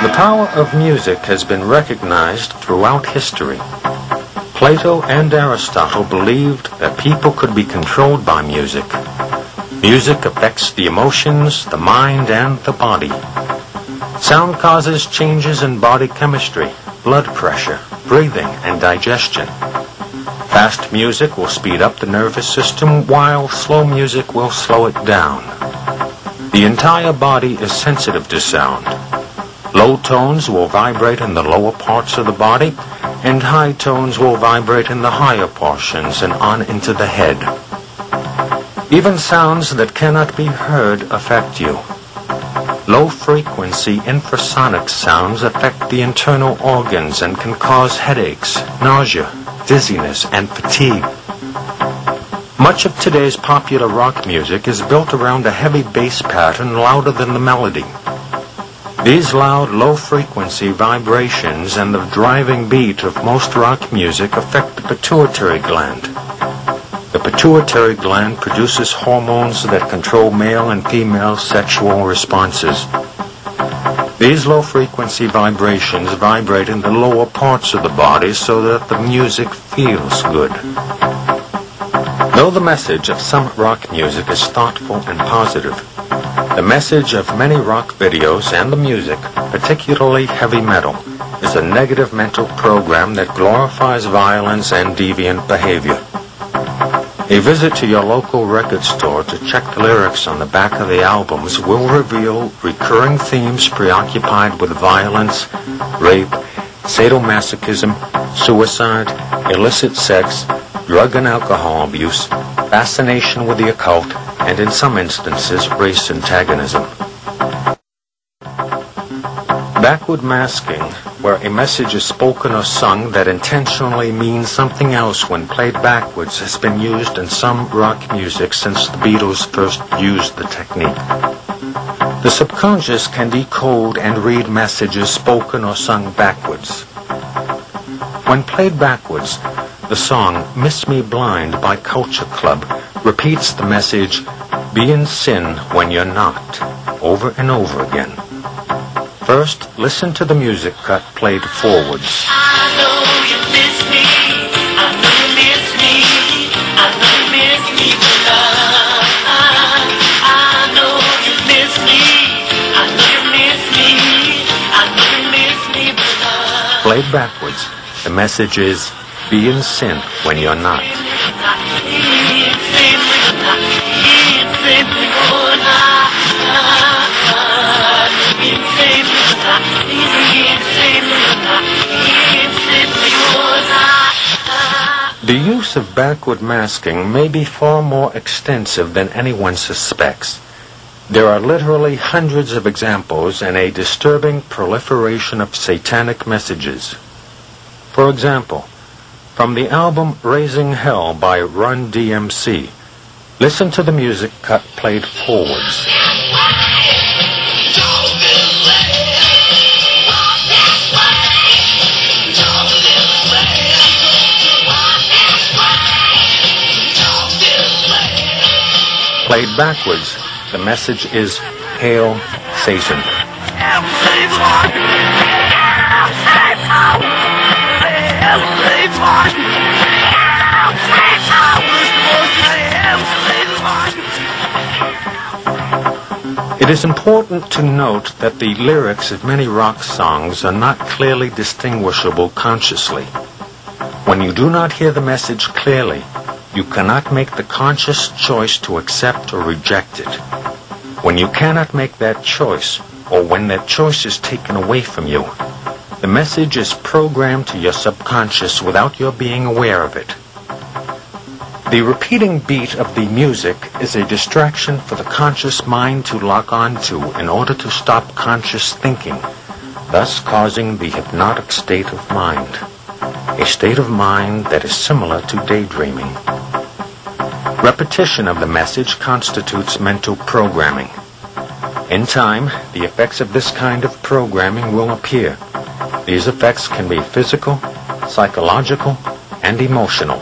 The power of music has been recognized throughout history. Plato and Aristotle believed that people could be controlled by music. Music affects the emotions, the mind, and the body. Sound causes changes in body chemistry, blood pressure, breathing, and digestion. Fast music will speed up the nervous system, while slow music will slow it down. The entire body is sensitive to sound. Low tones will vibrate in the lower parts of the body, and high tones will vibrate in the higher portions and on into the head. Even sounds that cannot be heard affect you. Low-frequency infrasonic sounds affect the internal organs and can cause headaches, nausea, dizziness, and fatigue. Much of today's popular rock music is built around a heavy bass pattern louder than the melody. These loud, low-frequency vibrations and the driving beat of most rock music affect the pituitary gland. The pituitary gland produces hormones that control male and female sexual responses. These low-frequency vibrations vibrate in the lower parts of the body so that the music feels good. Though the message of some rock music is thoughtful and positive, the message of many rock videos and the music, particularly heavy metal, is a negative mental program that glorifies violence and deviant behavior. A visit to your local record store to check the lyrics on the back of the albums will reveal recurring themes preoccupied with violence, rape, sadomasochism, suicide, illicit sex, drug and alcohol abuse, fascination with the occult, and in some instances, race antagonism. Backward masking, where a message is spoken or sung that intentionally means something else when played backwards, has been used in some rock music since the Beatles first used the technique. The subconscious can decode and read messages spoken or sung backwards. When played backwards, the song Miss Me Blind by Culture Club repeats the message, "Be in sin when you're not," over and over again. First, listen to the music cut played forwards. I know you miss me. I know you miss me. I know you miss me, love. I know you miss me. I know you miss me. I know you miss me, love. Played backwards, the message is, "Be in sin when you're not." The use of backward masking may be far more extensive than anyone suspects. There are literally hundreds of examples and a disturbing proliferation of satanic messages. For example, from the album Raising Hell by Run DMC, listen to the music cut played forwards. Played backwards, the message is, "Hail Satan." It is important to note that the lyrics of many rock songs are not clearly distinguishable consciously. When you do not hear the message clearly, you cannot make the conscious choice to accept or reject it. When you cannot make that choice, or when that choice is taken away from you, the message is programmed to your subconscious without your being aware of it. The repeating beat of the music is a distraction for the conscious mind to lock onto in order to stop conscious thinking, thus causing the hypnotic state of mind, a state of mind that is similar to daydreaming. Repetition of the message constitutes mental programming. In time, the effects of this kind of programming will appear. These effects can be physical, psychological, and emotional.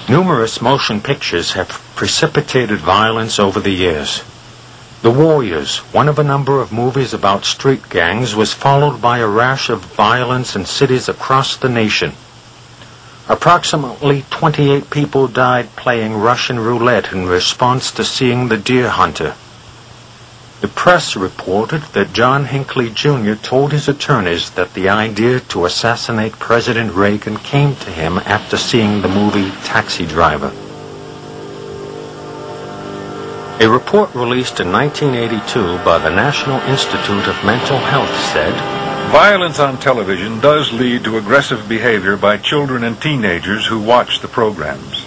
Numerous motion pictures have precipitated violence over the years. The Warriors, one of a number of movies about street gangs, was followed by a rash of violence in cities across the nation. Approximately 28 people died playing Russian roulette in response to seeing the deer hunter. The press reported that John Hinckley Jr. told his attorneys that the idea to assassinate President Reagan came to him after seeing the movie Taxi Driver. A report released in 1982 by the National Institute of Mental Health said, "Violence on television does lead to aggressive behavior by children and teenagers who watch the programs."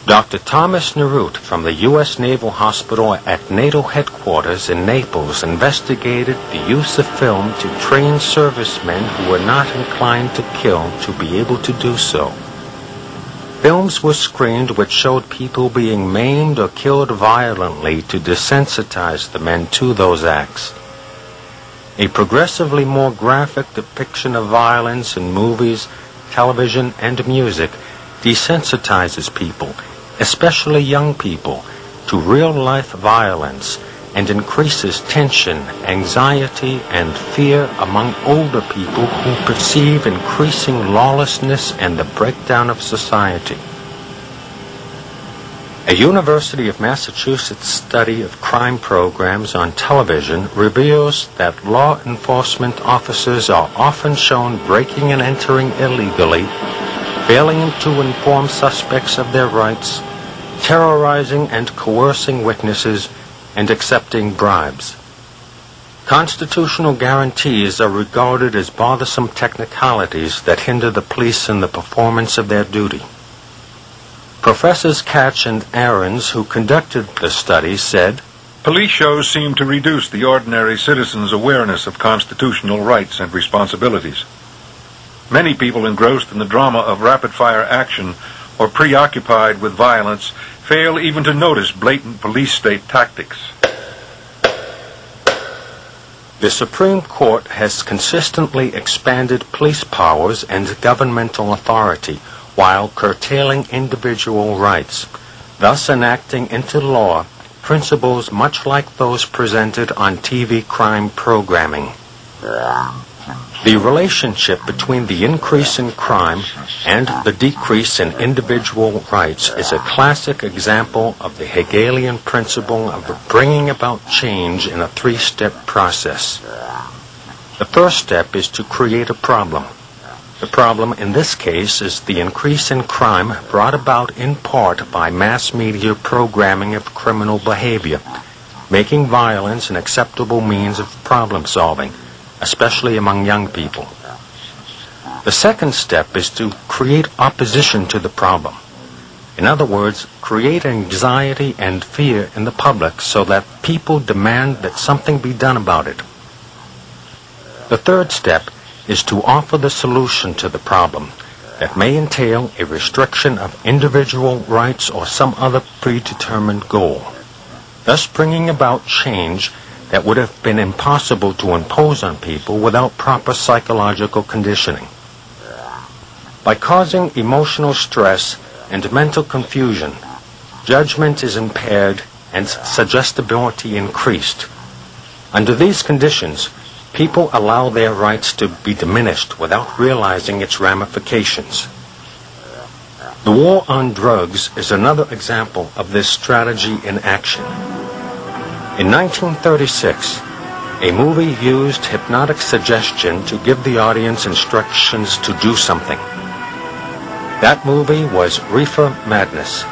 Dr. Thomas Nerut from the U.S. Naval Hospital at NATO headquarters in Naples investigated the use of film to train servicemen who were not inclined to kill to be able to do so. Films were screened which showed people being maimed or killed violently to desensitize the men to those acts. A progressively more graphic depiction of violence in movies, television, and music desensitizes people, especially young people, to real-life violence and increases tension, anxiety, and fear among older people who perceive increasing lawlessness and the breakdown of society. A University of Massachusetts study of crime programs on television reveals that law enforcement officers are often shown breaking and entering illegally, failing to inform suspects of their rights, terrorizing and coercing witnesses, and accepting bribes. Constitutional guarantees are regarded as bothersome technicalities that hinder the police in the performance of their duty. Professors Catch and Ahrens, who conducted the study, said, "Police shows seem to reduce the ordinary citizen's awareness of constitutional rights and responsibilities. Many people engrossed in the drama of rapid-fire action or preoccupied with violence fail even to notice blatant police-state tactics." The Supreme Court has consistently expanded police powers and governmental authority while curtailing individual rights, thus enacting into law principles much like those presented on TV crime programming. The relationship between the increase in crime and the decrease in individual rights is a classic example of the Hegelian principle of bringing about change in a three-step process. The first step is to create a problem. The problem in this case is the increase in crime brought about in part by mass media programming of criminal behavior, making violence an acceptable means of problem solving, especially among young people. The second step is to create opposition to the problem. In other words, create anxiety and fear in the public so that people demand that something be done about it. The third step is to offer the solution to the problem that may entail a restriction of individual rights or some other predetermined goal, thus bringing about change that would have been impossible to impose on people without proper psychological conditioning. By causing emotional stress and mental confusion, judgment is impaired and suggestibility increased. Under these conditions, people allow their rights to be diminished without realizing its ramifications. The war on drugs is another example of this strategy in action. In 1936, a movie used hypnotic suggestion to give the audience instructions to do something. That movie was Reefer Madness.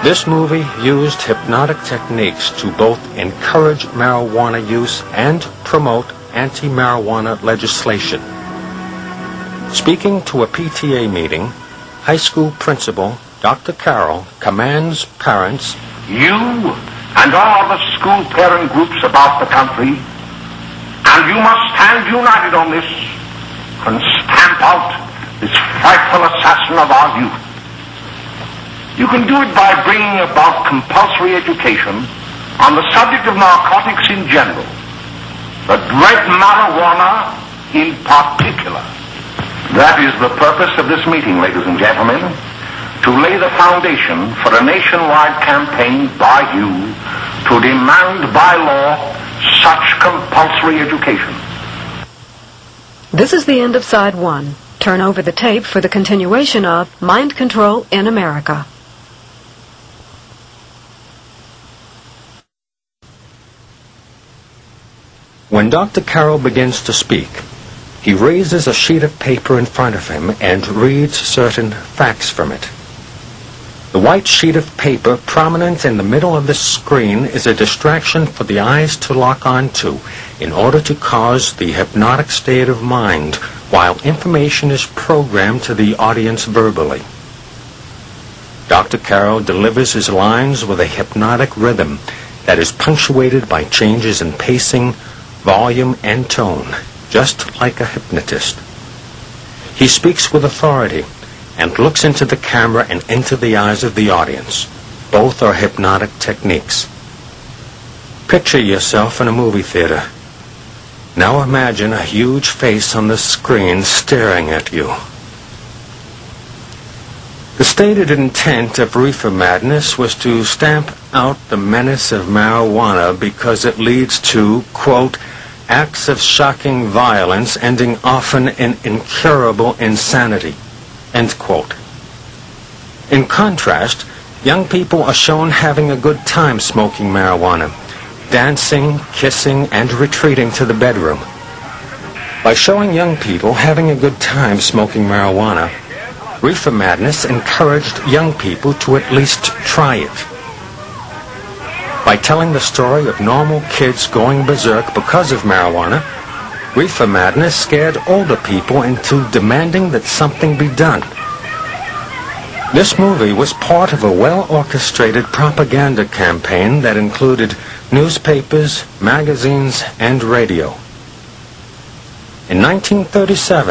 This movie used hypnotic techniques to both encourage marijuana use and promote anti-marijuana legislation. Speaking to a PTA meeting, high school principal Dr. Carroll commands parents, "You and all the school parent groups about the country, and you must stand united on this and stamp out this frightful assassin of our youth. You can do it by bringing about compulsory education on the subject of narcotics in general, the dread marijuana in particular. That is the purpose of this meeting, ladies and gentlemen, to lay the foundation for a nationwide campaign by you to demand by law such compulsory education. This is the end of side 1. Turn over the tape for the continuation of Mind Control in America. When Dr. Carroll begins to speak, he raises a sheet of paper in front of him and reads certain facts from it. The white sheet of paper prominent in the middle of the screen is a distraction for the eyes to lock onto in order to cause the hypnotic state of mind while information is programmed to the audience verbally. Dr. Carroll delivers his lines with a hypnotic rhythm that is punctuated by changes in pacing, volume, and tone, just like a hypnotist. He speaks with authority and looks into the camera and into the eyes of the audience. Both are hypnotic techniques. Picture yourself in a movie theater. Now imagine a huge face on the screen staring at you. The stated intent of Reefer Madness was to stamp out the menace of marijuana because it leads to, quote, acts of shocking violence ending often in incurable insanity, end quote. In contrast, young people are shown having a good time smoking marijuana, dancing, kissing, and retreating to the bedroom. By showing young people having a good time smoking marijuana, Reefer Madness encouraged young people to at least try it. By telling the story of normal kids going berserk because of marijuana, Reefer Madness scared older people into demanding that something be done. This movie was part of a well-orchestrated propaganda campaign that included newspapers, magazines, and radio. In 1937,